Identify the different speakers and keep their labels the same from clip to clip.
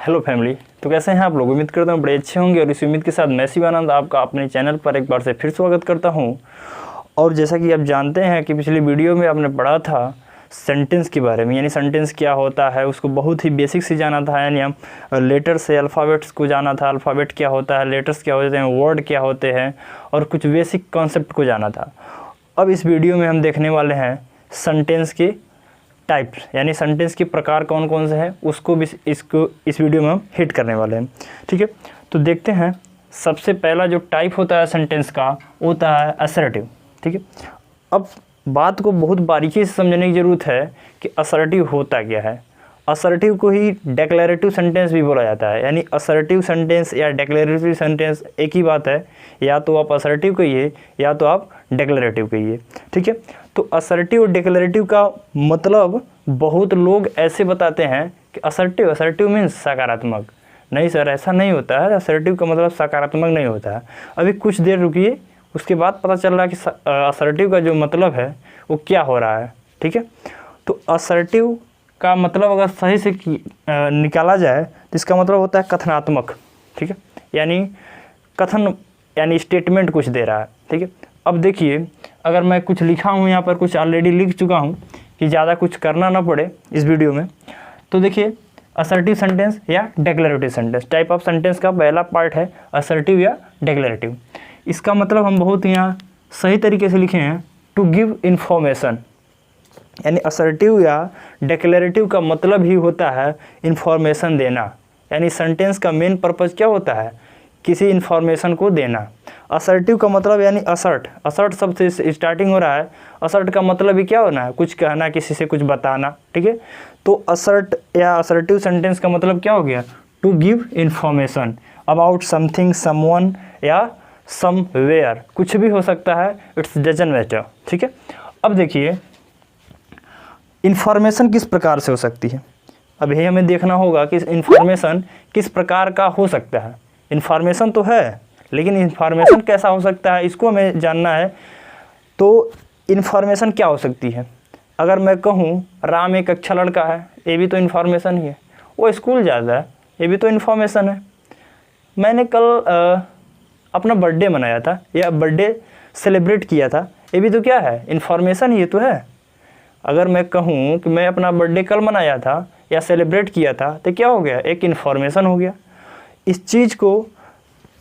Speaker 1: Hello family. तो कैसे हैं आप लोग? उम्मीद करता हूँ बड़े अच्छे होंगे और इस उम्मीद के साथ मैं शिवानंद आपका अपने चैनल पर एक बार से फिर स्वागत करता हूँ। और जैसा कि आप जानते हैं कि पिछली वीडियो में आपने पढ़ा था सेंटेंस के बारे में, यानी सेंटेंस क्या होता है उसको बहुत ही बेसिक से जाना था। यानी हम लेटर से अल्फ़ाबेट्स को जाना था, अल्फ़ाबेट क्या होता है, लेटर्स क्या होते हैं, वर्ड क्या होते हैं और कुछ बेसिक कॉन्सेप्ट को जाना था। अब इस वीडियो में हम देखने वाले हैं सेंटेंस के टाइप, यानी सेंटेंस के प्रकार कौन कौन से हैं उसको भी इस वीडियो में हम हिट करने वाले हैं। ठीक है, तो देखते हैं। सबसे पहला जो टाइप होता है सेंटेंस का वो होता है असर्टिव। ठीक है, अब बात को बहुत बारीकी से समझने की ज़रूरत है कि असर्टिव होता क्या है। असर्टिव को ही डेक्लेरेटिव सेंटेंस भी बोला जाता है, यानी असर्टिव सेंटेंस या डेक्लेरेटिव सेंटेंस एक ही बात है। या तो आप असर्टिव कहिए या तो आप डेक्लेरेटिव कहिए। ठीक है, तो असर्टिव और डेक्लेरेटिव का मतलब बहुत लोग ऐसे बताते हैं कि असर्टिव मीन्स सकारात्मक। नहीं सर, ऐसा नहीं होता है। असर्टिव का मतलब सकारात्मक नहीं होता है। अभी कुछ देर रुकिए, उसके बाद पता चल रहा है कि असर्टिव का जो मतलब है वो क्या हो रहा है। ठीक है, तो असर्टिव का मतलब अगर सही से निकाला जाए तो इसका मतलब होता है कथनात्मक। ठीक है, यानी कथन यानी स्टेटमेंट कुछ दे रहा है। ठीक है, अब देखिए, अगर मैं कुछ लिखा हूँ यहाँ पर, कुछ ऑलरेडी लिख चुका हूँ कि ज़्यादा कुछ करना ना पड़े इस वीडियो में, तो देखिए असर्टिव सेंटेंस या declarative sentence. Type of sentence का पहला पार्ट है असर्टिव या डेक्लेरेटिव। इसका मतलब हम बहुत यहाँ सही तरीके से लिखे हैं, टू गिव इन्फॉर्मेशन। यानी असर्टिव या डेक्लेरेटिव का मतलब ही होता है इन्फॉर्मेशन देना। यानी सेंटेंस का मेन पर्पज़ क्या होता है? किसी इन्फॉर्मेशन को देना। असर्टिव का मतलब यानी असर्ट शब्द से स्टार्टिंग हो रहा है। असर्ट का मतलब ही क्या होना है? कुछ कहना, किसी से कुछ बताना। ठीक है, तो असर्ट या असर्टिव सेंटेंस का मतलब क्या हो गया? To give information about something, someone या समवेयर, कुछ भी हो सकता है, इट्स डजंट मैटर। ठीक है, अब देखिए इन्फॉर्मेशन किस प्रकार से हो सकती है। अब यही हमें देखना होगा कि इन्फॉर्मेशन किस प्रकार का हो सकता है। इन्फॉर्मेशन तो है, लेकिन इन्फॉर्मेशन कैसा हो सकता है इसको हमें जानना है। तो इन्फॉर्मेशन क्या हो सकती है? अगर मैं कहूँ राम एक अच्छा लड़का है, ये भी तो इन्फॉर्मेशन ही है। वो स्कूल जाता है, ये भी तो इन्फॉर्मेशन है। मैंने कल अपना बर्थडे मनाया था या बर्थडे सेलिब्रेट किया था, ये भी तो क्या है? इन्फॉर्मेशन ही तो है। अगर मैं कहूँ कि मैं अपना बर्थडे कल मनाया था या सेलिब्रेट किया था, तो क्या हो गया? एक इन्फॉर्मेशन हो गया। इस चीज़ को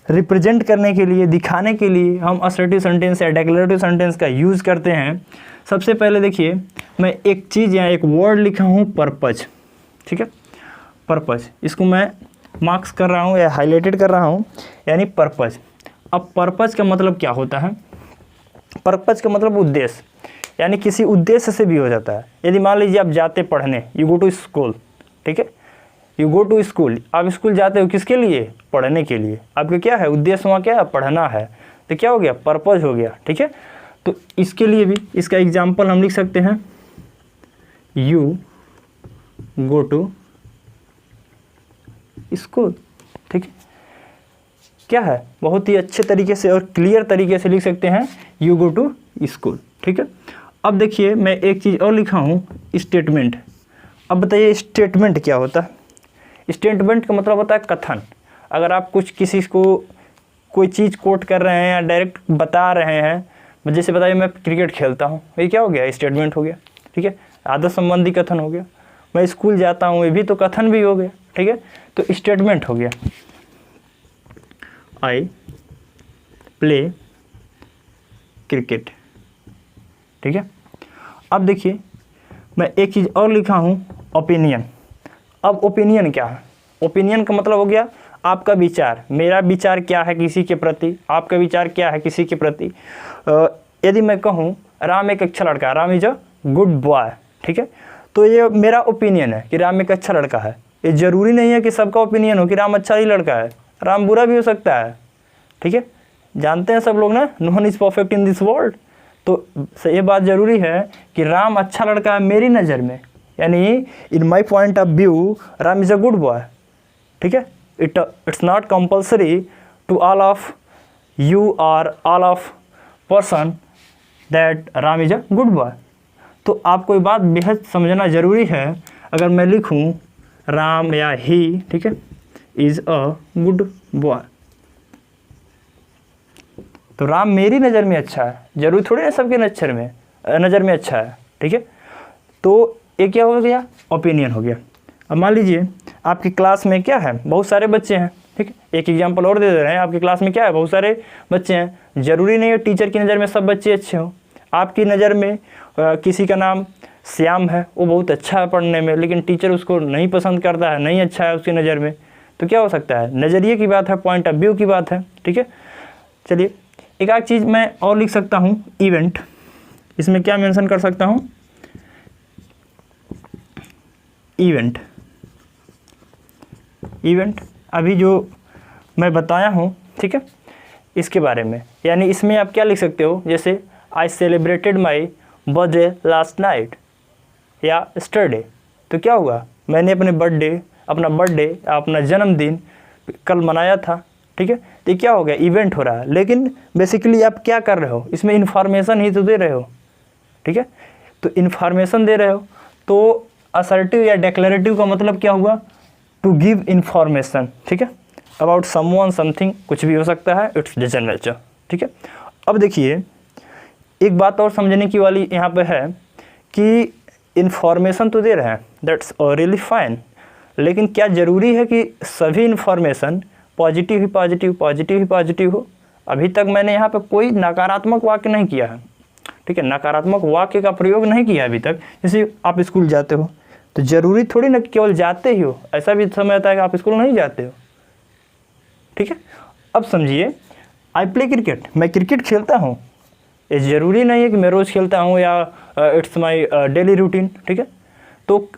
Speaker 1: रिप्रेजेंट करने के लिए, दिखाने के लिए हम असर्टिव सेंटेंस या डेक्लेरेटिव सेंटेंस का यूज़ करते हैं। सबसे पहले देखिए, मैं एक चीज़ या एक वर्ड लिखा हूँ पर्पज। ठीक है, पर्पज, इसको मैं मार्क्स कर रहा हूँ या हाईलाइटेड कर रहा हूँ, यानी पर्पज। अब पर्पज का मतलब क्या होता है? पर्पज का मतलब उद्देश्य, यानी किसी उद्देश्य से भी हो जाता है। यदि मान लीजिए आप जाते पढ़ने, यू गो टू स्कूल। ठीक है, यू गो टू स्कूल, आप स्कूल जाते हो किसके लिए? पढ़ने के लिए। आपका क्या है उद्देश्य? वहाँ क्या है? पढ़ना है। तो क्या हो गया? पर्पज हो गया। ठीक है, तो इसके लिए भी इसका एग्जाम्पल हम लिख सकते हैं, यू गो टू स्कूल। ठीक है, क्या है? बहुत ही अच्छे तरीके से और क्लियर तरीके से लिख सकते हैं, यू गो टू स्कूल। ठीक है, अब देखिए मैं एक चीज़ और लिखा हूँ, स्टेटमेंट। अब बताइए स्टेटमेंट क्या होता है? स्टेटमेंट का मतलब होता है कथन। अगर आप कुछ किसी को कोई चीज़ कोट कर रहे हैं या डायरेक्ट बता रहे हैं, जैसे बताइए मैं क्रिकेट खेलता हूँ, ये क्या हो गया? स्टेटमेंट हो गया। ठीक है, आदत संबंधी कथन हो गया। मैं स्कूल जाता हूँ, ये भी तो कथन भी हो गया। ठीक है, तो स्टेटमेंट हो गया। I play cricket. ठीक है, अब देखिए मैं एक चीज़ और लिखा हूँ, ओपिनियन। अब ओपिनियन क्या है? ओपिनियन का मतलब हो गया आपका विचार। मेरा विचार क्या है किसी के प्रति, आपका विचार क्या है किसी के प्रति। यदि मैं कहूँ राम एक अच्छा लड़का है, Ram is a good boy. ठीक है, तो ये मेरा ओपिनियन है कि राम एक अच्छा लड़का है। ये ज़रूरी नहीं है कि सबका ओपिनियन हो कि राम अच्छा ही लड़का है, राम बुरा भी हो सकता है। ठीक है, जानते हैं सब लोग ना, no one is perfect in this world. तो ये बात ज़रूरी है कि राम अच्छा लड़का है मेरी नज़र में, यानी in my point of view Ram is a good boy. ठीक है, it's not compulsory to all of you और all of person that Ram is a good boy. तो आपको ये बात बेहद समझना ज़रूरी है। अगर मैं लिखूँ राम या ही, ठीक है, इज़ अ गुड बॉय। तो राम मेरी नज़र में अच्छा है, जरूरी थोड़ी ना सबके नज़र में अच्छा है, ठीक है। तो ये क्या हो गया, ओपिनियन हो गया। अब मान लीजिए आपकी क्लास में क्या है, बहुत सारे बच्चे हैं, ठीक है। एक एग्जांपल और दे रहे हैं, आपकी क्लास में क्या है, बहुत सारे बच्चे हैं। ज़रूरी नहीं है टीचर की नज़र में सब बच्चे अच्छे हों। आपकी नज़र में किसी का नाम श्याम है, वो बहुत अच्छा है पढ़ने में, लेकिन टीचर उसको नहीं पसंद करता है, नहीं अच्छा है उसकी नज़र में। तो क्या हो सकता है, नज़रिए की बात है, पॉइंट ऑफ व्यू की बात है, ठीक है। चलिए एक आध चीज़ मैं और लिख सकता हूँ, इवेंट। इसमें क्या मेंशन कर सकता हूँ, इवेंट। अभी जो मैं बताया हूँ, ठीक है, इसके बारे में, यानी इसमें आप क्या लिख सकते हो, जैसे I celebrated my birthday last night या स्टरडे। तो क्या हुआ, मैंने अपना बर्थडे अपना जन्मदिन कल मनाया था, ठीक है। तो क्या हो गया, इवेंट हो रहा है, लेकिन बेसिकली आप क्या कर रहे हो, इसमें इन्फॉर्मेशन ही तो दे रहे हो, ठीक है। तो इन्फॉर्मेशन दे रहे हो, तो असर्टिव या डेक्लरेटिव का मतलब क्या हुआ, टू गिव इन्फॉर्मेशन, ठीक है, अबाउट समवन समथिंग, कुछ भी हो सकता है, इट्स डजंट मैटर, ठीक है। अब देखिए एक बात और समझने की वाली यहाँ पे है कि इन्फॉर्मेशन तो दे रहे हैं, दैट्स रियली फाइन, लेकिन क्या ज़रूरी है कि सभी इन्फॉर्मेशन पॉजिटिव ही पॉजिटिव हो। अभी तक मैंने यहाँ पे कोई नकारात्मक वाक्य नहीं किया है, ठीक है, नकारात्मक वाक्य का प्रयोग नहीं किया अभी तक। जैसे आप स्कूल जाते हो तो ज़रूरी थोड़ी ना केवल जाते ही हो, ऐसा भी समय आता है कि आप स्कूल नहीं जाते हो, ठीक है। अब समझिए, आई प्ले क्रिकेट, मैं क्रिकेट खेलता हूँ, ये ज़रूरी नहीं है कि मैं रोज़ खेलता हूँ या इट्स माई डेली रूटीन, ठीक है। तो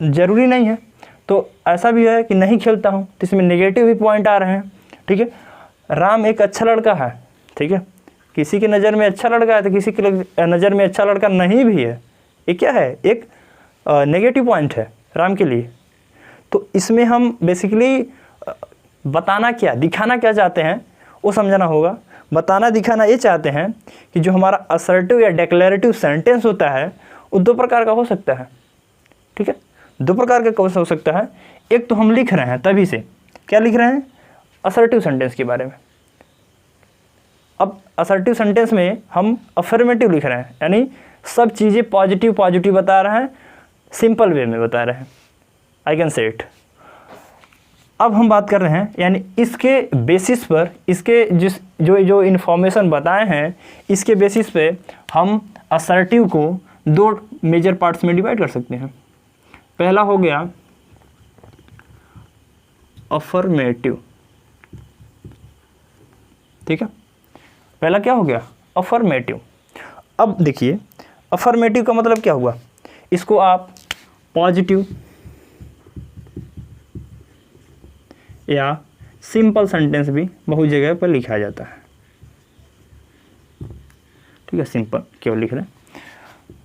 Speaker 1: ज़रूरी नहीं है, तो ऐसा भी है कि नहीं खेलता हूँ, तो इसमें नेगेटिव भी पॉइंट आ रहे हैं, ठीक है। राम एक अच्छा लड़का है, ठीक है, किसी की नज़र में अच्छा लड़का है तो किसी की नज़र में अच्छा लड़का नहीं भी है, ये क्या है, एक नेगेटिव पॉइंट है राम के लिए। तो इसमें हम बेसिकली बताना क्या, दिखाना क्या चाहते हैं वो समझना होगा। बताना दिखाना ये चाहते हैं कि जो हमारा असर्टिव या डेक्लरेटिव सेंटेंस होता है वो दो प्रकार का हो सकता है, ठीक है, दो प्रकार का हो सकता है। एक तो हम लिख रहे हैं तभी से, क्या लिख रहे हैं, असर्टिव सेंटेंस के बारे में। अब असर्टिव सेंटेंस में हम अफर्मेटिव लिख रहे हैं, यानी सब चीज़ें पॉजिटिव बता रहे हैं, सिंपल वे में बता रहे हैं, आई कैन से इट। अब हम बात कर रहे हैं, यानी इसके बेसिस पर, इसके जो इन्फॉर्मेशन बताए हैं, इसके बेसिस पे हम असर्टिव को दो मेजर पार्ट्स में डिवाइड कर सकते हैं। पहला हो गया अफर्मेटिव, ठीक है, पहला क्या हो गया, अफर्मेटिव। अब देखिए अफर्मेटिव का मतलब क्या हुआ, इसको आप पॉजिटिव या सिंपल सेंटेंस भी बहुत जगह पर लिखा जाता है, ठीक है, सिंपल केवल लिख रहे हैं।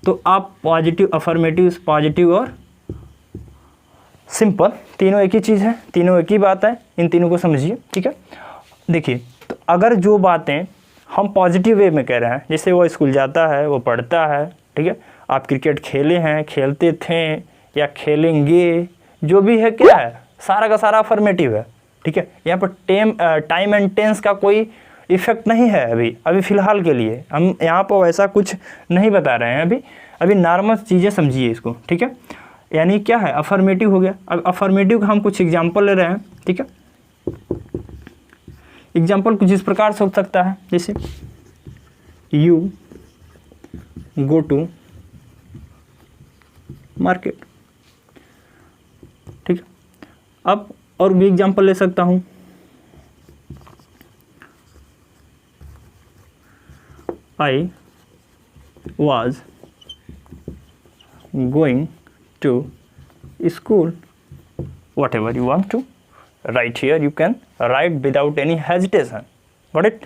Speaker 1: तो आप पॉजिटिव, अफर्मेटिव, पॉजिटिव और सिंपल, तीनों एक ही चीज़ है, तीनों एक ही बात है, इन तीनों को समझिए, ठीक है। देखिए तो अगर जो बातें हम पॉजिटिव वे में कह रहे हैं, जैसे वो स्कूल जाता है, वो पढ़ता है, ठीक है, आप क्रिकेट खेले हैं, खेलते थे या खेलेंगे, जो भी है क्या है, सारा का सारा अफर्मेटिव है, ठीक है। यहाँ पर टाइम एंड टेंस का कोई इफेक्ट नहीं है अभी फ़िलहाल के लिए, हम यहाँ पर वैसा कुछ नहीं बता रहे हैं, अभी नॉर्मल चीज़ें समझिए इसको, ठीक है। यानी क्या है, अफर्मेटिव हो गया। अब अफर्मेटिव का हम कुछ एग्जाम्पल ले रहे हैं, ठीक है। एग्जाम्पल कुछ इस प्रकार से हो सकता है, जैसे यू गो टू मार्केट, ठीक है। अब और भी एग्जाम्पल ले सकता हूँ, आई was going to school, whatever you want to write here, you can write without any hesitation, got it?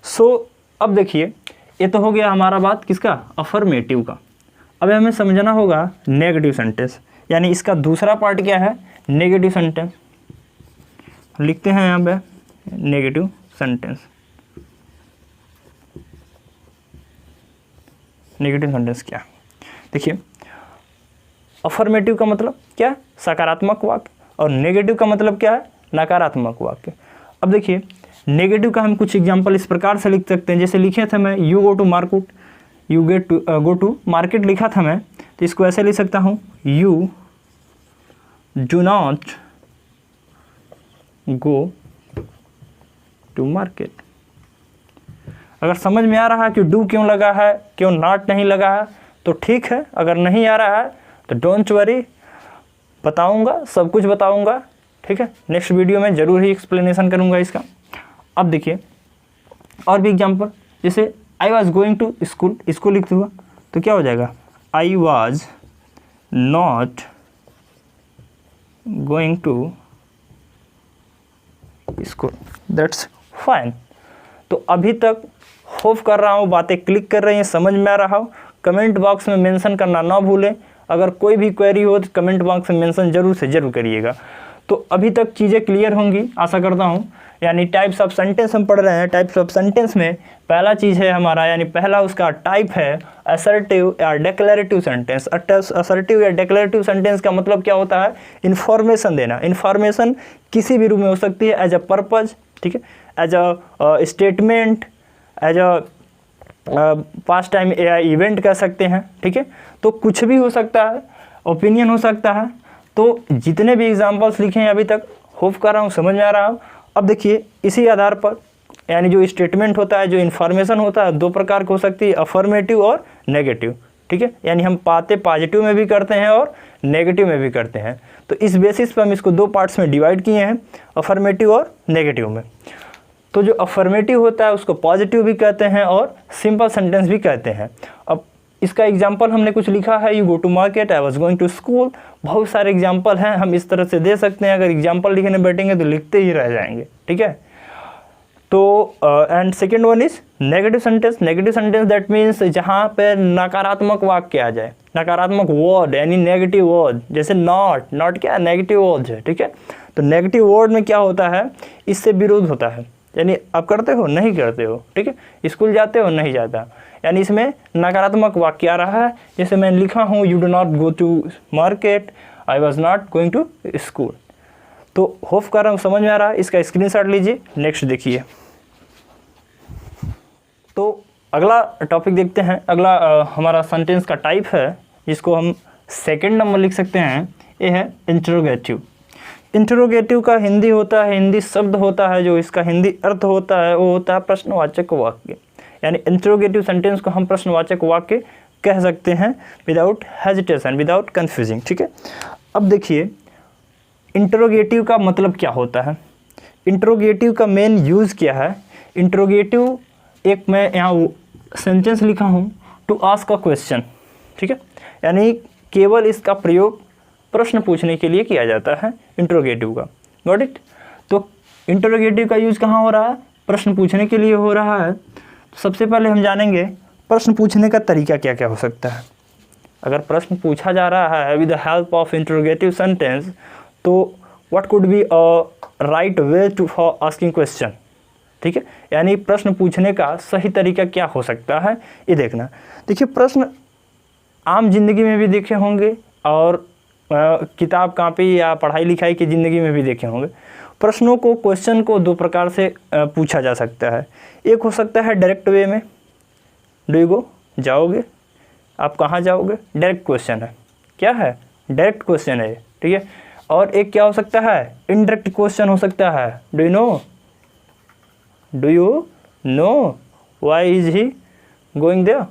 Speaker 1: So अब देखिए ये तो हो गया हमारा बात किसका, अफर्मेटिव का। अब हमें समझना होगा नेगेटिव सेंटेंस, यानी इसका दूसरा पार्ट क्या है, नेगेटिव सेंटेंस। लिखते हैं यहाँ पे नेगेटिव सेंटेंस। नेगेटिव सेंटेंस क्या, देखिए अफर्मेटिव का मतलब क्या है? सकारात्मक वाक्य। और नेगेटिव का मतलब क्या है? नकारात्मक वाक्य। अब देखिए नेगेटिव का हम कुछ एग्जांपल इस प्रकार से लिख सकते हैं, जैसे लिखे थे मैं you go to market, you go to market लिखा था मैं, तो इसको ऐसे लिख सकता हूँ you do not go to market. अगर समझ में आ रहा है कि डू क्यों लगा है, क्यों नॉट नहीं लगा है, तो ठीक है। अगर नहीं आ रहा है तो डोंट वरी, बताऊंगा, सब कुछ बताऊंगा, ठीक है। नेक्स्ट वीडियो में ज़रूर ही एक्सप्लेनेशन करूंगा इसका। अब देखिए और भी एग्जांपल, जैसे I was going to school, इसको लिखते हुआ तो क्या हो जाएगा? I was not going to school, that's fine. तो अभी तक होप कर रहा हूँ बातें क्लिक कर रही हैं, समझ में आ रहा हो। कमेंट बॉक्स में मेंशन करना ना भूलें। अगर कोई भी क्वेरी हो तो कमेंट बॉक्स में मेंशन जरूर से जरूर करिएगा। तो अभी तक चीज़ें क्लियर होंगी आशा करता हूँ। यानी टाइप्स ऑफ सेंटेंस हम पढ़ रहे हैं। टाइप्स ऑफ सेंटेंस में पहला चीज़ है हमारा, यानी पहला उसका टाइप है असर्टिव या डेक्लेरेटिव सेंटेंस। असर्टिव या डेक्लेरेटिव सेंटेंस का मतलब क्या होता है? इन्फॉर्मेशन देना। इन्फॉर्मेशन किसी भी रूप में हो सकती है, एज अ पर्पज़, ठीक है, as a statement, as a past time event कह सकते हैं, ठीक है। तो कुछ भी हो सकता है, ओपिनियन हो सकता है। तो जितने भी एग्जांपल्स लिखे हैं अभी तक, होप कर रहा हूँ समझ में आ रहा हूँ। अब देखिए इसी आधार पर, यानी जो स्टेटमेंट होता है, जो इन्फॉर्मेशन होता है, दो प्रकार की हो सकती है, अफर्मेटिव और नेगेटिव, ठीक है। यानी हम बातें पॉजिटिव में भी करते हैं और नेगेटिव में भी करते हैं। तो इस बेसिस पर हम इसको दो पार्ट्स में डिवाइड किए हैं, अफर्मेटिव और नेगेटिव में। तो जो अफर्मेटिव होता है उसको पॉजिटिव भी कहते हैं और सिंपल सेंटेंस भी कहते हैं। अब इसका एग्जाम्पल हमने कुछ लिखा है, you go to market, I was going to school. बहुत सारे एग्जाम्पल हैं, हम इस तरह से दे सकते हैं। अगर एग्जाम्पल लिखने बैठेंगे तो लिखते ही रह जाएंगे, ठीक है। तो and second one is negative sentence. Negative sentence that means जहाँ पे नकारात्मक वाक्य आ जाए, नकारात्मक वर्ड यानी नेगेटिव वर्ड, जैसे नॉट। नॉट क्या है? नेगेटिव वर्ड है, ठीक है। तो नेगेटिव वर्ड में क्या होता है? इससे विरोध होता है, यानी आप करते हो नहीं करते हो, ठीक है। स्कूल जाते हो नहीं जाता, यानी इसमें नकारात्मक वाक्य आ रहा है। जैसे मैं लिखा हूँ you do not go to market, I was not going to school. तो होप कर रहा हूँ समझ में आ रहा है। इसका स्क्रीनशॉट लीजिए। नेक्स्ट देखिए, तो अगला टॉपिक देखते हैं। अगला हमारा सेंटेंस का टाइप है, जिसको हम सेकंड नंबर लिख सकते हैं, ये है इंटरोगेटिव। इंटरोगेटिव का हिंदी होता है, हिंदी शब्द होता है, जो इसका हिंदी अर्थ होता है वो होता है प्रश्नवाचक वाक्य। यानी इंटरोगेटिव सेंटेंस को हम प्रश्नवाचक वाक्य कह सकते हैं, विदाउट हेजिटेशन, विदाउट कन्फ्यूजिंग, ठीक है। अब देखिए इंटरोगेटिव का मतलब क्या होता है, इंटरोगेटिव का मेन यूज़ क्या है। इंटरोगेटिव, एक मैं यहाँ सेंटेंस लिखा हूँ, टू आस्क अ क्वेश्चन, ठीक है। यानी केवल इसका प्रयोग प्रश्न पूछने के लिए किया जाता है इंटरोगेटिव का। Got it. तो इंटरोगेटिव का यूज़ कहाँ हो रहा है? प्रश्न पूछने के लिए हो रहा है। तो सबसे पहले हम जानेंगे प्रश्न पूछने का तरीका क्या क्या हो सकता है। अगर प्रश्न पूछा जा रहा है with the help of interrogative sentence, तो what could be a right way to for asking question, ठीक है। यानी प्रश्न पूछने का सही तरीका क्या हो सकता है, ये देखना। देखिए प्रश्न आम जिंदगी में भी देखे होंगे और किताब कापी या पढ़ाई लिखाई की ज़िंदगी में भी देखे होंगे। प्रश्नों को, क्वेश्चन को दो प्रकार से पूछा जा सकता है। एक हो सकता है डायरेक्ट वे में, डू यू गो, जाओगे, आप कहाँ जाओगे, डायरेक्ट क्वेश्चन है। क्या है? डायरेक्ट क्वेश्चन है, ठीक है। और एक क्या हो सकता है? इनडायरेक्ट क्वेश्चन हो सकता है, do you know why is he going there,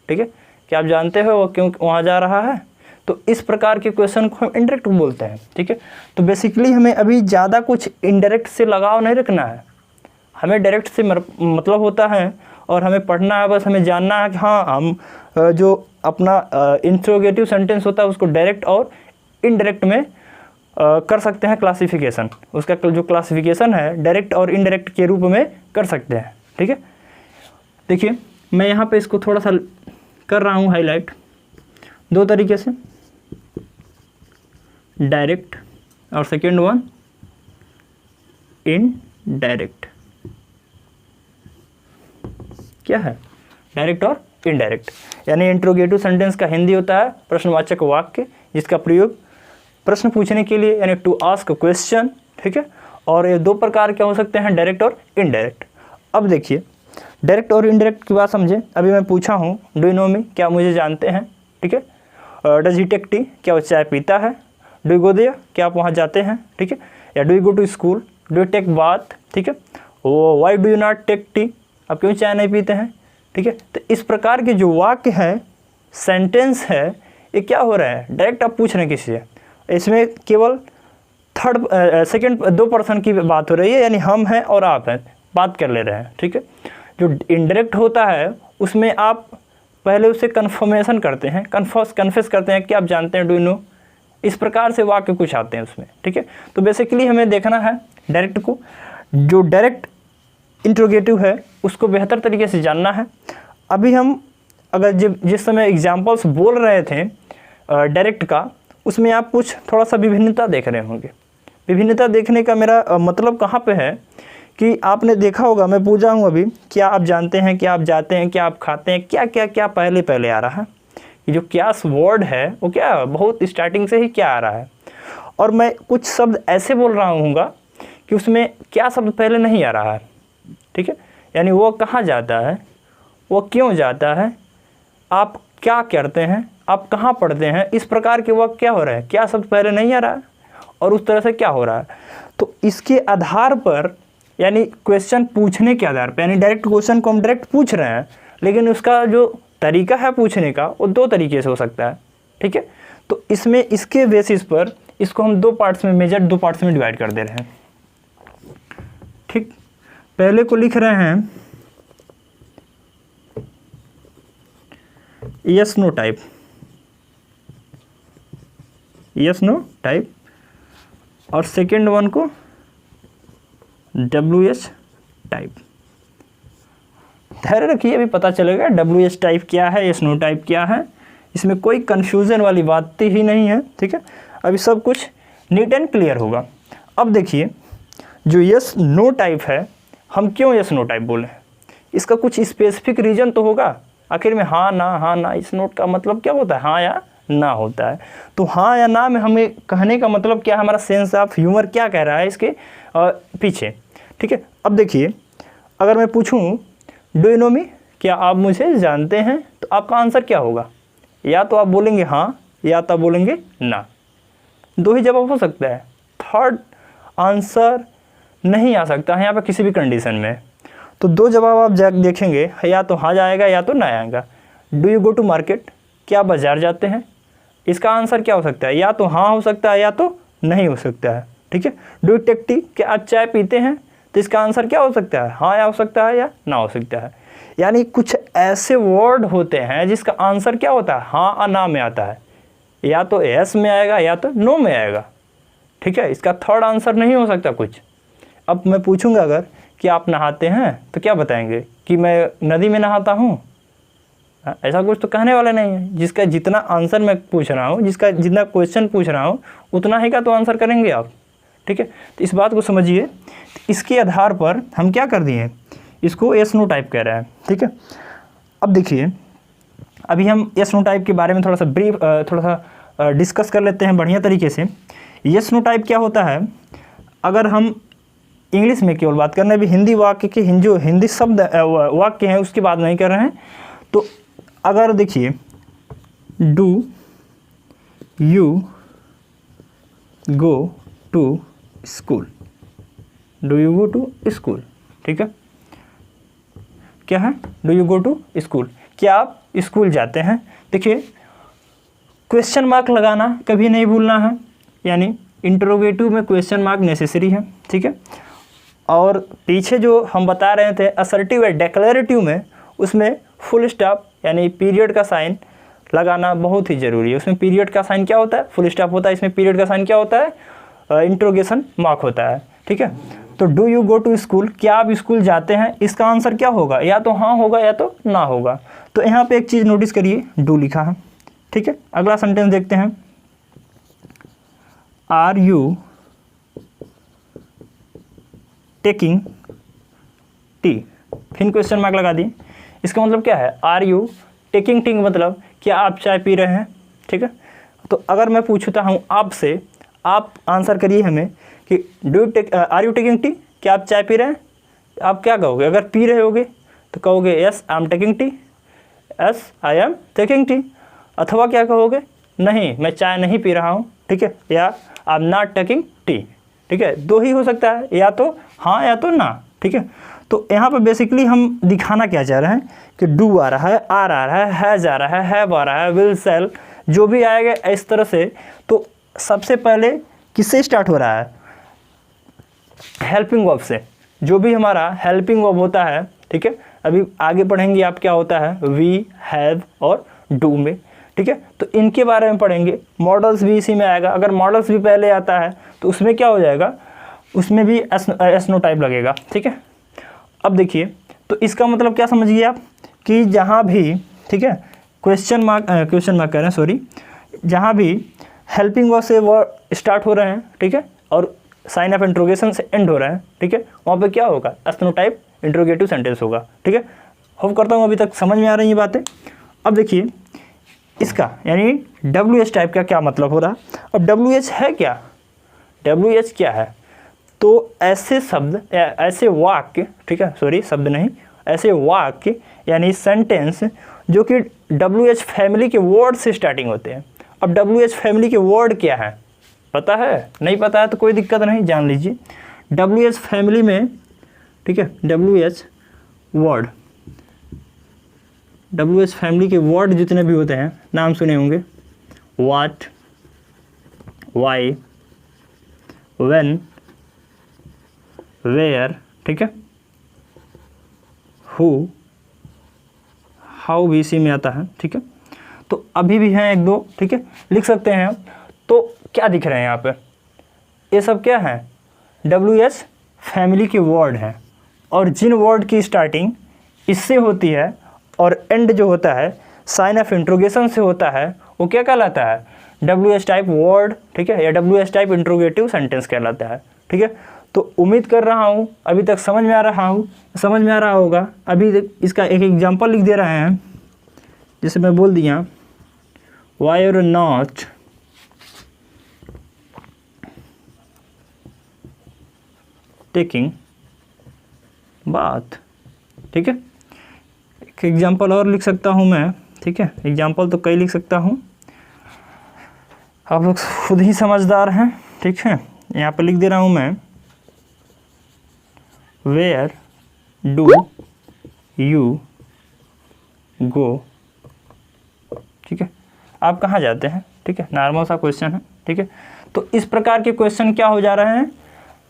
Speaker 1: ठीक है। क्या आप जानते हो वो क्यों वहाँ जा रहा है? तो इस प्रकार के क्वेश्चन को हम इनडायरेक्ट बोलते हैं, ठीक है। तो बेसिकली हमें अभी ज़्यादा कुछ इनडायरेक्ट से लगाव नहीं रखना है, हमें डायरेक्ट से मतलब होता है और हमें पढ़ना है, बस हमें जानना है कि हाँ हम जो अपना इंटरोगेटिव सेंटेंस होता है उसको डायरेक्ट और इनडायरेक्ट में कर सकते हैं क्लासिफिकेशन। उसका जो क्लासिफिकेशन है डायरेक्ट और इनडायरेक्ट के रूप में कर सकते हैं, ठीक है। देखिए मैं यहाँ पे इसको थोड़ा सा कर रहा हूँ हाईलाइट, दो तरीके से, डायरेक्ट और सेकेंड वन इनडायरेक्ट। क्या है? डायरेक्ट और इनडायरेक्ट। यानी इंट्रोगेटिव सेंटेंस का हिंदी होता है प्रश्नवाचक वाक्य, जिसका प्रयोग प्रश्न पूछने के लिए यानी टू आस्क क्वेश्चन, ठीक है। और ये दो प्रकार के हो सकते हैं, डायरेक्ट और इनडायरेक्ट। अब देखिए डायरेक्ट और इनडायरेक्ट की बात समझे। अभी मैं पूछा हूँ डू यू नो मी, क्या मुझे जानते हैं, ठीक है। डज ही टेक टी, क्या वो चाय पीता है। डू यू गो देयर, क्या आप वहाँ जाते हैं, ठीक है। या do you go to school, do you take bath, ठीक है। Why do you not take tea, आप क्यों चाय नहीं पीते हैं, ठीक है। तो इस प्रकार के जो वाक्य है, सेंटेंस है, ये क्या हो रहा है, डायरेक्ट आप पूछ रहे हैं किसी से। इसमें केवल सेकंड दो पर्सन की बात हो रही है, यानी हम हैं और आप हैं, बात कर ले रहे हैं, ठीक है। जो इनडायरेक्ट होता है उसमें आप पहले उससे कन्फर्मेशन करते हैं, कन्फेस करते हैं कि आप जानते हैं, डू यू नो। इस प्रकार से वाक्य कुछ आते हैं उसमें, ठीक है। तो बेसिकली हमें देखना है डायरेक्ट को, जो डायरेक्ट इंट्रोगेटिव है उसको बेहतर तरीके से जानना है। अभी हम अगर जिस समय एग्जाम्पल्स बोल रहे थे डायरेक्ट का, उसमें आप कुछ थोड़ा सा विभिन्नता देख रहे होंगे। विभिन्नता देखने का मेरा मतलब कहाँ पे है कि आपने देखा होगा, मैं पूछा हूँ अभी, क्या आप जानते हैं, क्या आप जाते हैं, क्या आप खाते हैं, क्या क्या क्या पहले पहले आ रहा है। ये जो क्या वर्ड है वो क्या बहुत स्टार्टिंग से ही क्या आ रहा है। और मैं कुछ शब्द ऐसे बोल रहा हूँगा कि उसमें क्या शब्द पहले नहीं आ रहा है, ठीक है। यानी वो कहाँ जाता है, वो क्यों जाता है, आप क्या करते हैं, आप कहाँ पढ़ते हैं, इस प्रकार के वक्त क्या हो रहा है, क्या शब्द पहले नहीं आ रहा है और उस तरह से क्या हो रहा है। तो इसके आधार पर, यानी क्वेश्चन पूछने के आधार पर, यानी डायरेक्ट क्वेश्चन को हम डायरेक्ट पूछ रहे हैं, लेकिन उसका जो तरीका है पूछने का वो दो तरीके से हो सकता है, ठीक है। तो इसमें इसके बेसिस पर इसको हम दो पार्ट्स में, मेजर दो पार्ट्स में डिवाइड कर दे रहे हैं, ठीक। पहले को लिख रहे हैं yes no type, yes no type, और सेकेंड वन को WH टाइप। धैर्य रखिए, अभी पता चलेगा WH टाइप क्या है, यस नो टाइप क्या है। इसमें कोई कन्फ्यूज़न वाली बात ही नहीं है, ठीक है। अभी सब कुछ नीट एंड क्लियर होगा। अब देखिए जो यस नो टाइप है, हम क्यों यस नो टाइप बोले, इसका कुछ स्पेसिफिक रीज़न तो होगा। आखिर में हाँ ना इस नोट का मतलब क्या होता है, हाँ या ना होता है। तो हाँ या ना में हमें कहने का मतलब क्या है, हमारा सेंस ऑफ ह्यूमर क्या कह रहा है इसके पीछे, ठीक है। अब देखिए अगर मैं पूछूं डू यू नो मी, क्या आप मुझे जानते हैं, तो आपका आंसर क्या होगा, या तो आप बोलेंगे हाँ या तो आप बोलेंगे ना। दो ही जवाब हो सकता है, थर्ड आंसर नहीं आ सकता है यहाँ पर किसी भी कंडीशन में। तो दो जवाब आप देखेंगे, या तो हाँ जाएगा या तो ना आएगा। Do you go to market, क्या बाजार जाते हैं, इसका आंसर क्या हो सकता है, या तो हाँ हो सकता है या तो नहीं हो सकता है, ठीक है। डू यू टेक टी, क्या आप चाय पीते हैं, तो इसका आंसर क्या हो सकता है, हाँ या हो सकता है या ना हो सकता है। यानी कुछ ऐसे वर्ड होते हैं जिसका आंसर क्या होता है, हाँ और ना में आता है, या तो यस में आएगा या तो नो में आएगा, ठीक है। इसका थर्ड आंसर नहीं हो सकता कुछ। अब मैं पूछूंगा अगर कि आप नहाते हैं, तो क्या बताएंगे कि मैं नदी में नहाता हूँ, ऐसा कुछ तो कहने वाला नहीं है। जिसका जितना आंसर मैं पूछ रहा हूँ, जिसका जितना क्वेश्चन पूछ रहा हूँ, उतना ही का तो आंसर करेंगे आप, ठीक है। तो इस बात को समझिए। इसके आधार पर हम क्या कर दिए, इसको यस नो टाइप कह रहा है, ठीक है। अब देखिए अभी हम यस नो टाइप के बारे में थोड़ा सा ब्रीफ थोड़ा सा डिस्कस कर लेते हैं बढ़िया तरीके से। यस नो टाइप क्या होता है, अगर हम इंग्लिश में केवल बात कर रहे हैं, अभी हिंदी वाक्य के जो हिंदी शब्द वाक्य हैं उसकी बात नहीं कर रहे हैं। तो अगर देखिए do you go to school, do you go to school, ठीक है। क्या है, do you go to school, क्या आप स्कूल जाते हैं। देखिए क्वेश्चन मार्क लगाना कभी नहीं भूलना है, यानी इंटरोगेटिव में क्वेश्चन मार्क नेसेसरी है, ठीक है। और पीछे जो हम बता रहे थे असर्टिव या डेक्लेरेटिव में, उसमें फुल स्टॉप यानी पीरियड का साइन लगाना बहुत ही ज़रूरी है। उसमें पीरियड का साइन क्या होता है, फुल स्टॉप होता है। इसमें पीरियड का साइन क्या होता है, इंट्रोगेशन मार्क होता है, ठीक है। तो do you go to school, क्या आप स्कूल जाते हैं, इसका आंसर क्या होगा, या तो हाँ होगा या तो ना होगा। तो यहाँ पे एक चीज़ नोटिस करिए, डू लिखा है, ठीक है। अगला सेंटेंस देखते हैं, आर यू टेकिंग टी, फिर क्वेश्चन मार्क लगा दिए। इसका मतलब क्या है, आर यू टेकिंग टी मतलब क्या आप चाय पी रहे हैं, ठीक है। तो अगर मैं पूछता हूँ आपसे, आप आंसर करिए हमें कि आर यू टेकिंग टी, क्या आप चाय पी रहे हैं? आप क्या कहोगे? अगर पी रहे होगे तो कहोगे yes I am taking tea, yes I am taking tea. अथवा क्या कहोगे? नहीं, मैं चाय नहीं पी रहा हूँ, ठीक है, या I am not taking tea, ठीक है। दो ही हो सकता है, या तो हाँ या तो ना, ठीक है। तो यहाँ पर बेसिकली हम दिखाना क्या चाह रहे हैं कि डू आ रहा है, आर आ रहा है, हैज़ आ रहा है, हैव आ रहा है, विल, सेल, जो भी आएगा इस तरह से। तो सबसे पहले किससे स्टार्ट हो रहा है? हेल्पिंग वर्ब से। जो भी हमारा हेल्पिंग वर्ब होता है, ठीक है, अभी आगे पढ़ेंगे आप क्या होता है वी, हैव और डू में, ठीक है। तो इनके बारे में पढ़ेंगे। मॉडल्स भी इसी में आएगा। अगर मॉडल्स भी पहले आता है तो उसमें क्या हो जाएगा, उसमें भी एस नो टाइप लगेगा, ठीक है। अब देखिए, तो इसका मतलब क्या समझिए आप कि जहाँ भी, ठीक है, क्वेश्चन मार्क कह रहे हैं, सॉरी, जहाँ भी हेल्पिंग वर्ब से वर्ड स्टार्ट हो रहे हैं, ठीक है, और साइन ऑफ इंट्रोगेशन से एंड हो रहा है, ठीक है, वहाँ पे क्या होगा? Yes no type interrogative sentence होगा, ठीक है। होप करता हूँ अभी तक समझ में आ रही ये बातें। अब देखिए इसका यानी WH टाइप का क्या मतलब हो रहा। अब WH है क्या? WH क्या है? तो ऐसे शब्द या ऐसे वाक्य, ठीक है, सॉरी शब्द नहीं, ऐसे वाक्य यानी सेंटेंस जो कि WH फैमिली के वर्ड से स्टार्टिंग होते हैं। अब WH फैमिली के वर्ड क्या है? पता है? नहीं पता है तो कोई दिक्कत नहीं, जान लीजिए। WH फैमिली में, ठीक है, WH वर्ड, WH फैमिली के वर्ड जितने भी होते हैं, नाम सुने होंगे, व्हाट, वाई, व्हेन, वेयर, ठीक है, हु, हाउ भी इसी में आता है, ठीक है। तो अभी भी हैं एक दो, ठीक है, लिख सकते हैं आप। तो क्या दिख रहे हैं यहाँ पे? ये सब क्या है? WH फैमिली के वर्ड हैं, और जिन वर्ड की स्टार्टिंग इससे होती है और एंड जो होता है साइन ऑफ इंट्रोगेशन से होता है, वो क्या कहलाता है? WH टाइप वर्ड, ठीक है, या WH टाइप इंट्रोगेटिव सेंटेंस कहलाता है, ठीक है। तो उम्मीद कर रहा हूँ अभी तक समझ में आ रहा होगा। अभी इसका एक एग्जांपल लिख दे रहे हैं, जैसे मैं बोल दिया why are not taking bath, ठीक है। एक एग्जांपल और लिख सकता हूँ मैं, ठीक है, एग्जांपल तो कई लिख सकता हूँ, आप लोग खुद ही समझदार हैं, ठीक है। यहाँ पे लिख दे रहा हूँ मैं, वेयर डू यू गो, ठीक है, आप कहाँ जाते हैं, ठीक है, नॉर्मल सा क्वेश्चन है, ठीक है। तो इस प्रकार के क्वेश्चन क्या हो जा रहे हैं?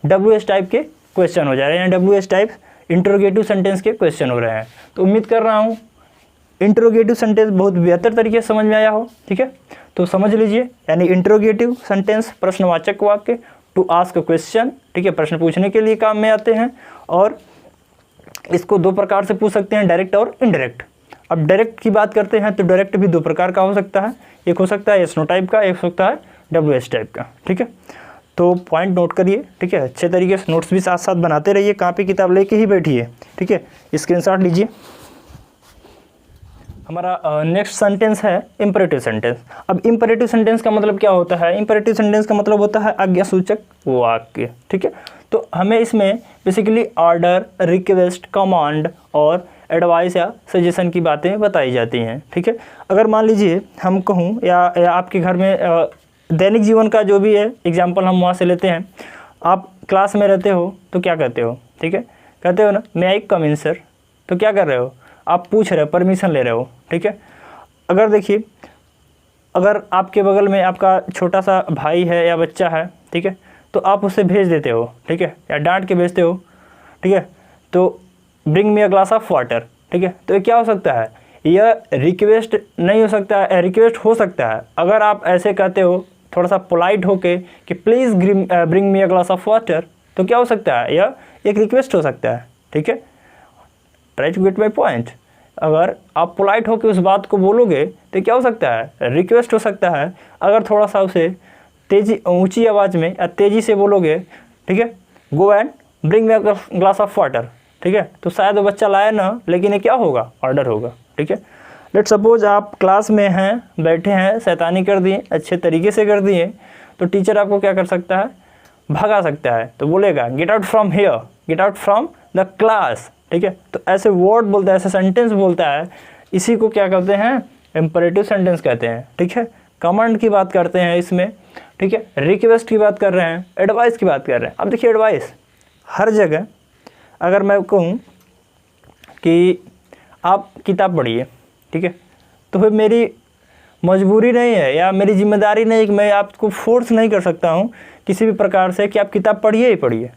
Speaker 1: WH टाइप के क्वेश्चन हो जा रहे हैं, WH टाइप इंट्रोगेटिव सेंटेंस के क्वेश्चन हो रहे हैं। तो उम्मीद कर रहा हूँ इंट्रोगेटिव सेंटेंस बहुत बेहतर तरीके से समझ में आया हो, ठीक है। तो समझ लीजिए, यानी इंट्रोगेटिव सेंटेंस प्रश्नवाचक वाक्य, टू आस्क क्वेश्चन, ठीक है, प्रश्न पूछने के लिए काम में आते हैं। और इसको दो प्रकार से पूछ सकते हैं, डायरेक्ट और इनडायरेक्ट। अब डायरेक्ट की बात करते हैं तो डायरेक्ट भी दो प्रकार का हो सकता है, एक हो सकता है एस नो टाइप का, एक हो सकता है WH टाइप का, ठीक है। तो पॉइंट नोट करिए, ठीक है, अच्छे तरीके से नोट्स भी साथ साथ बनाते रहिए, कॉपी किताब लेके ही बैठिए, ठीक है, स्क्रीनशॉट लीजिए। हमारा नेक्स्ट सेंटेंस है इंपरेटिव सेंटेंस। अब इंपरेटिव सेंटेंस का मतलब क्या होता है? इंपरेटिव सेंटेंस का मतलब होता है आज्ञासूचक वाक्य, ठीक है। तो हमें इसमें बेसिकली ऑर्डर, रिक्वेस्ट, कमांड और एडवाइस या सजेशन की बातें बताई जाती हैं, ठीक है। अगर मान लीजिए हम कहूँ या आपके घर में दैनिक जीवन का जो भी है एग्जाम्पल हम वहाँ से लेते हैं, आप क्लास में रहते हो तो क्या कहते हो, ठीक है, कहते हो ना मैं आई कम इन सर, तो क्या कर रहे हो? आप पूछ रहे हो, परमिशन ले रहे हो, ठीक है। अगर देखिए, अगर आपके बगल में आपका छोटा सा भाई है या बच्चा है, ठीक है, तो आप उससे भेज देते हो, ठीक है, या डांट के भेजते हो, ठीक है, तो bring me a glass of water, ठीक है। तो ये क्या हो सकता है? यह रिक्वेस्ट नहीं हो सकता है, रिक्वेस्ट हो सकता है अगर आप ऐसे कहते हो थोड़ा सा पोलाइट होके कि please bring me a glass of water, तो क्या हो सकता है? यह एक रिक्वेस्ट हो सकता है, ठीक है। Try to get my point. अगर आप पोलाइट होकर उस बात को बोलोगे तो क्या हो सकता है? रिक्वेस्ट हो सकता है। अगर थोड़ा सा उसे तेज़ी, ऊंची आवाज़ में या तेज़ी से बोलोगे, ठीक है, go and bring me a glass of water, ठीक है, तो शायद वो बच्चा लाए ना, लेकिन ये क्या होगा? ऑर्डर होगा, ठीक है। लेट सपोज आप क्लास में हैं, बैठे हैं, शैतानी कर दिए, अच्छे तरीके से कर दिए, तो टीचर आपको क्या कर सकता है, भगा सकता है। तो बोलेगा get out from here, get out from the class, ठीक है। तो ऐसे वर्ड बोलता है, ऐसे सेंटेंस बोलता है, इसी को क्या कहते हैं, इम्परेटिव सेंटेंस कहते हैं, ठीक है। कमांड की बात करते हैं इसमें, ठीक है। रिक्वेस्ट की बात कर रहे हैं, एडवाइस की बात कर रहे हैं। अब देखिए एडवाइस हर जगह, अगर मैं कहूँ कि आप किताब पढ़िए, ठीक है, तो फिर मेरी मजबूरी नहीं है या मेरी जिम्मेदारी नहीं है कि मैं आपको फोर्स नहीं कर सकता हूँ किसी भी प्रकार से कि आप किताब पढ़िए ही पढ़िए।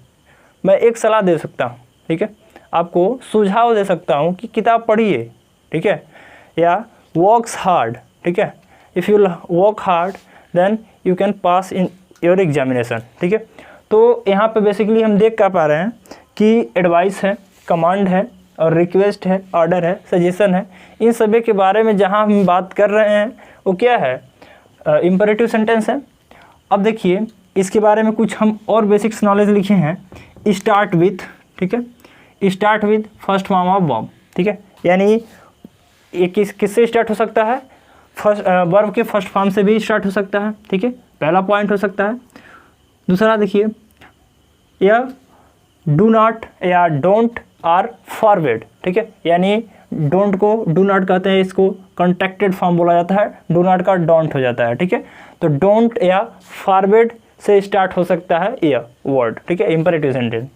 Speaker 1: मैं एक सलाह दे सकता हूँ, ठीक है, आपको सुझाव दे सकता हूँ कि किताब पढ़िए, ठीक है, या वर्क्स हार्ड, ठीक है, if you work hard then you can pass in your examination, ठीक है। तो यहाँ पे बेसिकली हम देख क्या पा रहे हैं कि एडवाइस है, कमांड है, और रिक्वेस्ट है, ऑर्डर है, सजेशन है, इन सभी के बारे में जहाँ हम बात कर रहे हैं वो क्या है, इम्परेटिव सेंटेंस है। अब देखिए इसके बारे में कुछ हम और बेसिक्स नॉलेज लिखे हैं। स्टार्ट विथ, ठीक है, start with first form of verb, ठीक है, यानी ये किससे स्टार्ट हो सकता है, फर्स्ट वर्ब के फर्स्ट फॉर्म से भी स्टार्ट हो सकता है, ठीक है, पहला पॉइंट हो सकता है। दूसरा देखिए या डू नॉट या डोंट आर फॉरवर्ड, ठीक है, यानी डोंट को डू नॉट कहते हैं, इसको कॉन्ट्रैक्टेड फॉर्म बोला जाता है, डू नॉट का डोंट हो जाता है, ठीक है। तो डोंट या फॉरवर्ड से स्टार्ट हो सकता है यह वर्ड, ठीक है, इम्परेटिव सेंटेंस।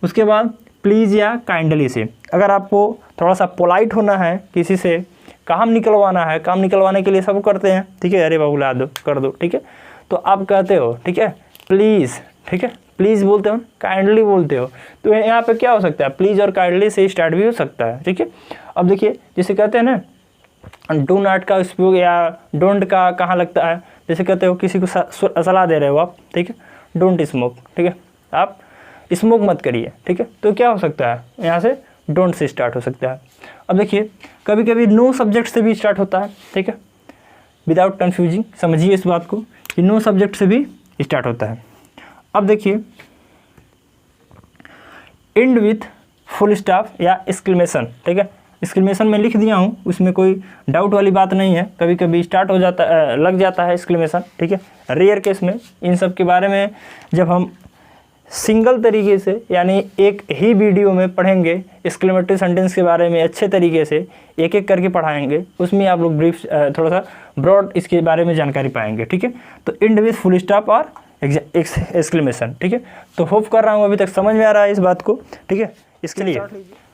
Speaker 1: उसके बाद प्लीज़ या काइंडली से, अगर आपको थोड़ा सा पोलाइट होना है, किसी से काम निकलवाना है, काम निकलवाने के लिए सब करते हैं, ठीक है, अरे बाबू ला दो, कर दो, ठीक है, तो आप कहते हो, ठीक है, प्लीज़, ठीक है, प्लीज़ बोलते हो, काइंडली बोलते हो। तो यहाँ पे क्या हो सकता है, प्लीज़ और काइंडली से स्टार्ट भी हो सकता है, ठीक है। अब देखिए जैसे कहते हैं ना डू नॉट का उपयोग या डोंट का कहाँ लगता है, जैसे कहते हो किसी को सलाह दे रहे हो आप, ठीक है, डोंट स्मोक, ठीक है, आप स्मोक मत करिए, ठीक है, तो क्या हो सकता है, यहाँ से डोंट से स्टार्ट हो सकता है। अब देखिए कभी कभी नो सब्जेक्ट से भी स्टार्ट होता है, ठीक है, विदाउट कन्फ्यूजिंग, समझिए इस बात को कि नो सब्जेक्ट से भी स्टार्ट होता है। अब देखिए एंड विथ फुल स्टॉप या एक्सक्लेमेशन, ठीक है, एक्सक्लेमेशन में लिख दिया हूँ, उसमें कोई डाउट वाली बात नहीं है, कभी कभी स्टार्ट हो जाता लग जाता है एक्सक्लेमेशन, ठीक है, रेयर केस में। इन सब के बारे में जब हम सिंगल तरीके से यानी एक ही वीडियो में पढ़ेंगे, एक्सक्लेमेटरी सेंटेंस के बारे में अच्छे तरीके से एक एक करके पढ़ाएंगे, उसमें आप लोग ब्रीफ थोड़ा सा ब्रॉड इसके बारे में जानकारी पाएंगे, ठीक है। तो एंड विथ फुल स्टॉप और एक्सक्लेमेशन, ठीक है। तो होप कर रहा हूँ अभी तक समझ में आ रहा है इस बात को, ठीक है। इसके लिए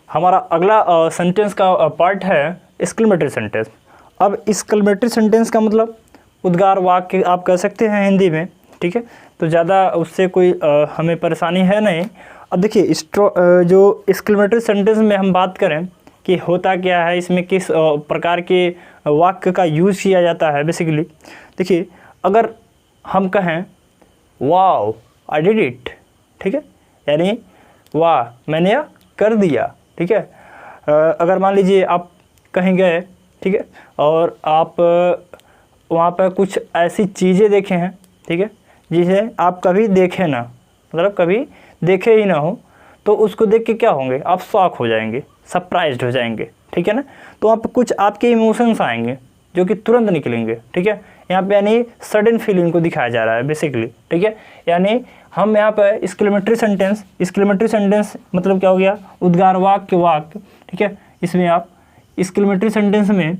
Speaker 1: हमारा अगला सेंटेंस का पार्ट है एक्सक्लेमेटरी सेंटेंस। अब एक्सक्लेमेटरी सेंटेंस का मतलब उद्गार वाक्य आप कह सकते हैं हिंदी में, ठीक है, तो ज़्यादा उससे कोई हमें परेशानी है नहीं। अब देखिए जो एक्सक्लेमेटरी सेंटेंस में हम बात करें कि होता क्या है, इसमें किस प्रकार के वाक्य का यूज़ किया जाता है। बेसिकली देखिए अगर हम कहें वाओ आई डिड इट, ठीक है, यानी वाह मैंने यह कर दिया, ठीक है। अगर मान लीजिए आप कहीं गए, ठीक है, और आप वहाँ पर कुछ ऐसी चीज़ें देखे हैं, ठीक है, जिसे आप कभी देखे ना, मतलब कभी देखे ही ना हो, तो उसको देख के क्या होंगे, आप शॉक हो जाएंगे, सरप्राइज्ड हो जाएंगे, ठीक है ना। तो वहाँ पर कुछ आपके इमोशंस आएंगे जो कि तुरंत निकलेंगे, ठीक है। यहाँ पे यानी सडन फीलिंग को दिखाया जा रहा है बेसिकली, ठीक है। यानी हम यहाँ पर एक्सक्लेमेटरी सेंटेंस मतलब क्या हो गया, उद्गार वाक्य, ठीक है। इसमें आप एक्सक्लेमेटरी सेंटेंस में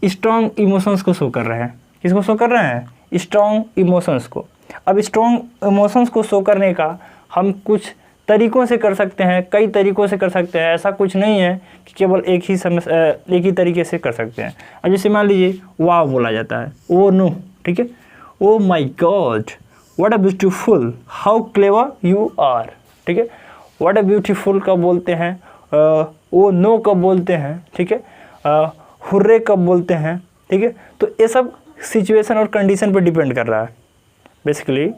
Speaker 1: स्ट्रॉन्ग इमोशंस को शो कर रहे हैं। किसको शो कर रहे हैं, स्ट्रॉन्ग इमोशंस को। अब स्ट्रॉन्ग इमोशंस को शो करने का हम कुछ तरीक़ों से कर सकते हैं, कई तरीक़ों से कर सकते हैं, ऐसा कुछ नहीं है कि केवल एक ही तरीके से कर सकते हैं। अब जैसे मान लीजिए वाह बोला जाता है, ओ नो, ठीक है, oh my God what a beautiful, how clever you are, ठीक है। व्हाट अ ब्यूटीफुल कब बोलते हैं, ओ नो कब बोलते हैं, ठीक है, हुर्रे कब बोलते हैं, ठीक है। तो ये सब सिचुएशन और कंडीशन पर डिपेंड कर रहा है। बेसिकली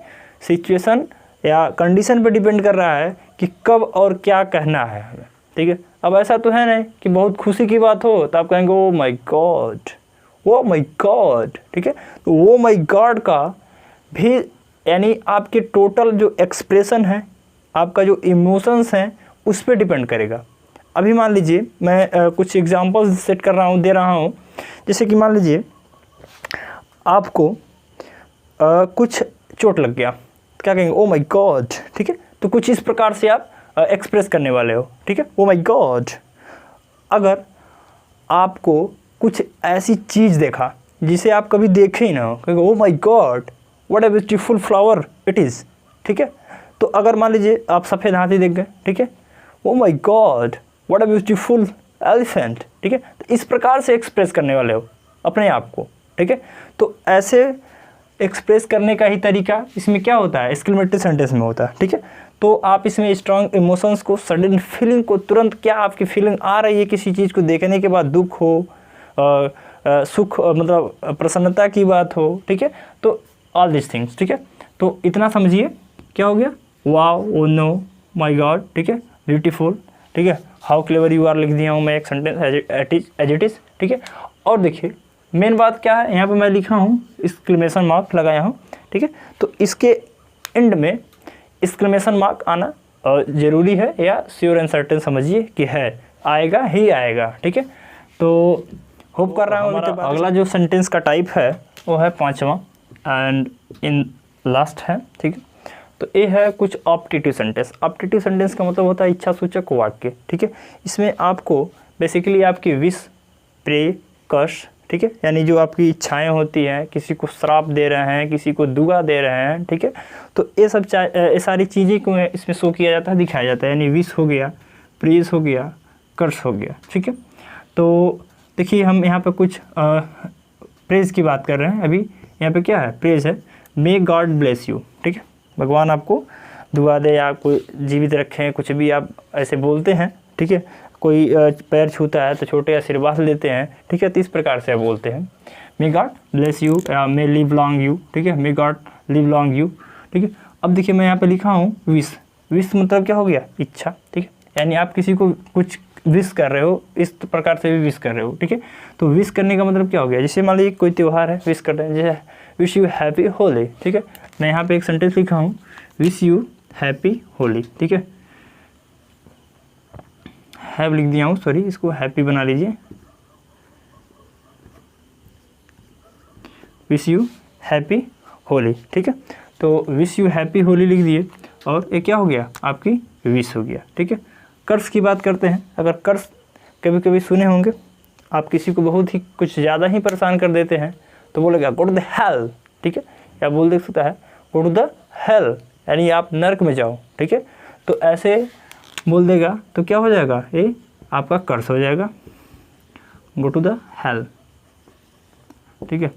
Speaker 1: सिचुएशन या कंडीशन पे डिपेंड कर रहा है कि कब और क्या कहना है, ठीक है। अब ऐसा तो है नहीं कि बहुत खुशी की बात हो तो आप कहेंगे ओ माय गॉड, ठीक है। तो ओ माय गॉड का भी यानी आपके टोटल जो एक्सप्रेशन है, आपका जो इमोशंस हैं, उस पर डिपेंड करेगा। अभी मान लीजिए मैं कुछ एग्जांपल्स सेट कर रहा हूँ, दे रहा हूँ जैसे कि मान लीजिए आपको कुछ चोट लग गया, क्या कहेंगे, ओ माय गॉड, ठीक है। तो कुछ इस प्रकार से आप एक्सप्रेस करने वाले हो, ठीक है, ओ माय गॉड। अगर आपको कुछ ऐसी चीज़ देखा जिसे आप कभी देखे ही ना हो, कहेंगे ओ my God what a beautiful flower it is, ठीक है। तो अगर मान लीजिए आप सफ़ेद हाथी देख गए, ठीक है, oh my God what a beautiful elephant, ठीक है। तो इस प्रकार से एक्सप्रेस करने वाले हो अपने आप को, ठीक है। तो ऐसे एक्सप्रेस करने का ही तरीका इसमें क्या होता है, एक्सक्लेमेटरी सेंटेंस में होता है, ठीक है। तो आप इसमें स्ट्रॉन्ग इमोशंस को, सडन फीलिंग को, तुरंत क्या आपकी फीलिंग आ रही है किसी चीज़ को देखने के बाद, दुख हो, सुख, मतलब प्रसन्नता की बात हो, ठीक है। तो ऑल दिस थिंग्स, ठीक है। तो इतना समझिए क्या हो गया, wow, oh no, my God, ठीक है, ब्यूटीफुल, ठीक है, हाउ क्लेवर यू आर लिख दिया हूँ मैं एक सेंटेंस एज इट इज़, ठीक है। और देखिए मेन बात क्या है, यहाँ पे मैं लिखा हूँ एक्सक्लेमेशन मार्क लगाया हूँ, ठीक है। तो इसके एंड में एक्सक्लेमेशन मार्क आना ज़रूरी है, या श्योर एंड सर्टेन समझिए कि है, आएगा ही आएगा, ठीक है। तो होप कर रहा हूँ हमारा अगला जो सेंटेंस का टाइप है वो है 5वां एंड इन लास्ट है, ठीक है। तो ये है कुछ ऑप्टेटिव सेंटेंस। ऑप्टेटिव सेंटेंस का मतलब होता है इच्छा सूचक वाक्य, ठीक है। इसमें आपको बेसिकली आपकी विश, प्रे, कर्ष, ठीक है, यानी जो आपकी इच्छाएं होती हैं, किसी को श्राप दे रहे हैं, किसी को दुआ दे रहे हैं, ठीक है। तो ये सब ये सारी चीज़ें को इसमें शो किया जाता है, दिखाया जाता है, यानी विश हो गया, प्रेज हो गया, कर्ष हो गया, ठीक है। तो देखिए हम यहाँ पे कुछ प्रेज की बात कर रहे हैं अभी। यहाँ पे क्या है, प्रेज है, मे गॉड ब्लेस यू, ठीक है, भगवान आपको दुआ दे या कोई जीवित रखें, कुछ भी आप ऐसे बोलते हैं, ठीक है। कोई पैर छूता है तो छोटे आशीर्वाद लेते हैं, ठीक है। तो इस प्रकार से आप बोलते हैं may God bless you, may live long you, ठीक है, may God live long you, ठीक है। अब देखिए मैं यहाँ पे लिखा हूँ विश। विश मतलब क्या हो गया, इच्छा, ठीक है, यानी आप किसी को कुछ विश कर रहे हो, इस प्रकार से भी विश कर रहे हो, ठीक है। तो विश करने का मतलब क्या हो गया, जैसे मान लीजिए कोई त्यौहार है, विश कर रहे हैं, जैसे विश यू हैप्पी होली, ठीक है। मैं यहाँ पे एक सेंटेंस लिखा हूँ विश यू हैप्पी होली, ठीक है, हैव लिख दिया हूँ, सॉरी, इसको हैप्पी बना लीजिए, विश यू हैप्पी होली, ठीक है। तो विश यू हैप्पी होली लिख दिए और ये क्या हो गया, आपकी विश हो गया, ठीक है। कर्ज की बात करते हैं। अगर कर्ज कभी कभी सुने होंगे, आप किसी को बहुत ही कुछ ज़्यादा ही परेशान कर देते हैं तो बोलेगा गो टू द हेल, ठीक है, या बोल दे सकता है गो टू द हेल, यानी आप नर्क में जाओ, ठीक है। तो ऐसे बोल देगा तो क्या हो जाएगा, ये आपका कर्ज हो जाएगा, गो टू द हेल, ठीक है।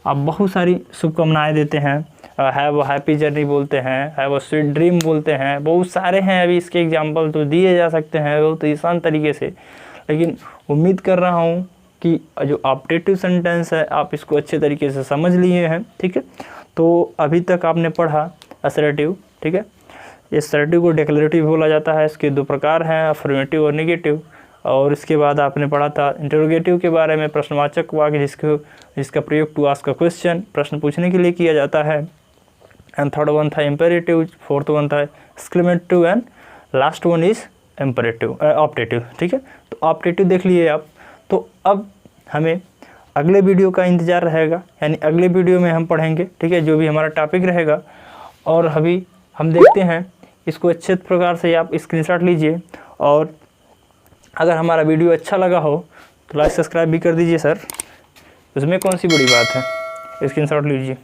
Speaker 1: आप बहुत सारी शुभकामनाएं देते हैं, हैव अ हैप्पी जर्नी बोलते हैं, हैव अ स्वीट ड्रीम बोलते हैं, बहुत सारे हैं, अभी इसके एग्जांपल तो दिए जा सकते हैं बहुत आसान तरीके से। लेकिन उम्मीद कर रहा हूँ कि जो ऑप्टेटिव सेंटेंस है आप इसको अच्छे तरीके से समझ लिए हैं, ठीक है। तो अभी तक आपने पढ़ा असर्टिव, ठीक है। इस असर्टिव को डिक्लेरेटिव बोला जाता है, इसके दो प्रकार हैं, अफर्मेटिव और नेगेटिव। और इसके बाद आपने पढ़ा था इंटरोगेटिव के बारे में, प्रश्नवाचक वाक्य जिसका प्रयोग टू आस्क अ क्वेश्चन, प्रश्न पूछने के लिए किया जाता है। एंड थर्ड वन था इम्पेरेटिव, फोर्थ वन था exclamative and last one is imperative optative, ठीक है। तो ऑप्टेटिव देख लिए आप। तो अब हमें अगले वीडियो का इंतज़ार रहेगा, यानी अगले वीडियो में हम पढ़ेंगे, ठीक है, जो भी हमारा टॉपिक रहेगा। और अभी हम देखते हैं इसको अच्छे प्रकार से आप स्क्रीनशॉट लीजिए, और अगर हमारा वीडियो अच्छा लगा हो तो लाइक सब्सक्राइब भी कर दीजिए सर, उसमें कौन सी बड़ी बात है, स्क्रीनशॉट लीजिए।